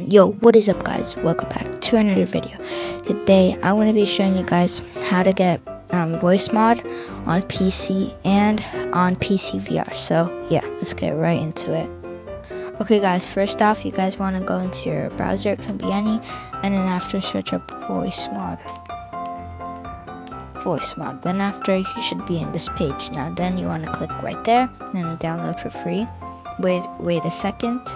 Yo, what is up guys? Welcome back to another video. Today I'm going to be showing you guys how to get voice mod on PC and on PC VR. So yeah, let's get right into it. Okay guys, first off you guys want to go into your browser, it can be any, and then after search up voice mod. Then after you should be in this page. Now then you want to click right there and download for free. Wait a second.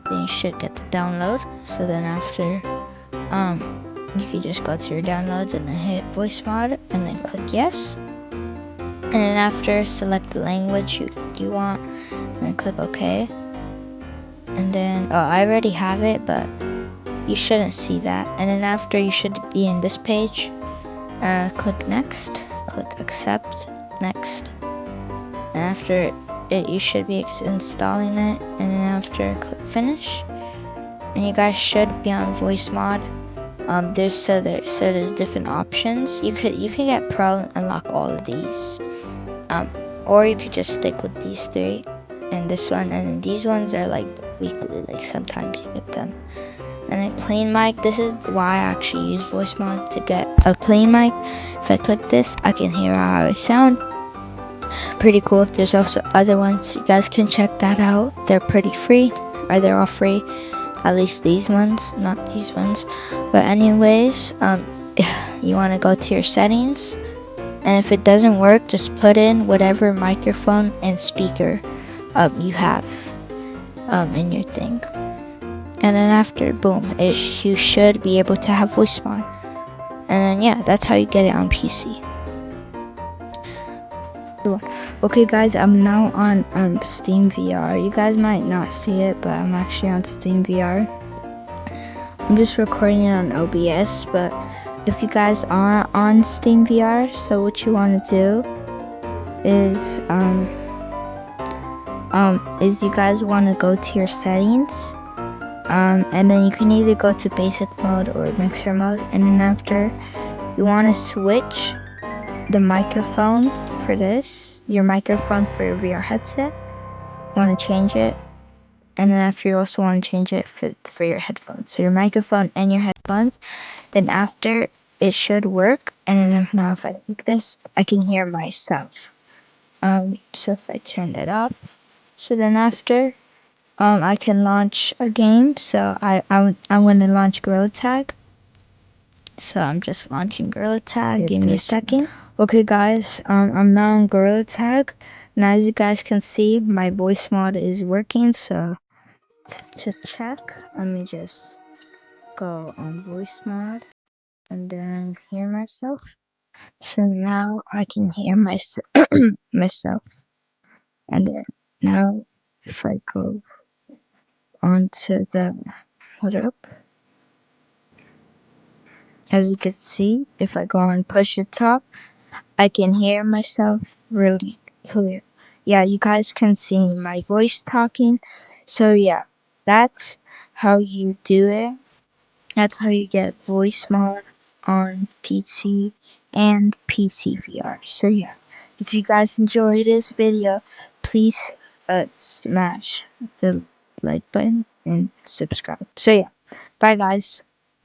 Then you should get the download. So then after you can just go to your downloads and then hit voice mod and then click yes, and then after select the language you want and then click OK, and then I already have it but you shouldn't see that, and then after you should be in this page. Click next, click accept, next, and after it you should be installing it, and then after click finish, and you guys should be on voice mod. There's different options. You can get pro and unlock all of these, or you could just stick with these three and this one, and then these ones are like weekly, like sometimes you get them. And then clean mic, this is why I actually use voice mod, to get a clean mic. If I click this I can hear how I sound. Pretty cool. If there's also other ones, you guys can check that out. They're pretty free, or they're all free, at least these ones, not these ones. But anyways, you want to go to your settings, and if it doesn't work just put in whatever microphone and speaker you have in your thing, and then after boom, you should be able to have voice mod. And then yeah, that's how you get it on PC. Okay guys, I'm now on SteamVR. You guys might not see it, but I'm actually on SteamVR. I'm just recording it on OBS, but if you guys are on SteamVR, so what you want to do is you guys want to go to your settings, and then you can either go to basic mode or mixer mode, and then after you want to switch the microphone for this, your microphone for your VR headset. You want to change it, and then after you also want to change it for your headphones, so your microphone and your headphones. Then after it should work, and then now if I like this I can hear myself. So if I turn that off, so then after I can launch a game. So I'm going to launch Gorilla Tag. So I'm just launching Gorilla Tag. Give me a second. Okay guys, I'm now on Gorilla Tag. Now as you guys can see, my voice mod is working. So to check, let me just go on voice mod and then hear myself. So now I can hear myself. And then now if I go onto the as you can see, if I go and push the top, I can hear myself really clear. Yeah, you guys can see my voice talking. So yeah, that's how you do it. That's how you get voice mod on PC and PC VR. So yeah, if you guys enjoyed this video, please smash the like button and subscribe. So yeah, bye guys.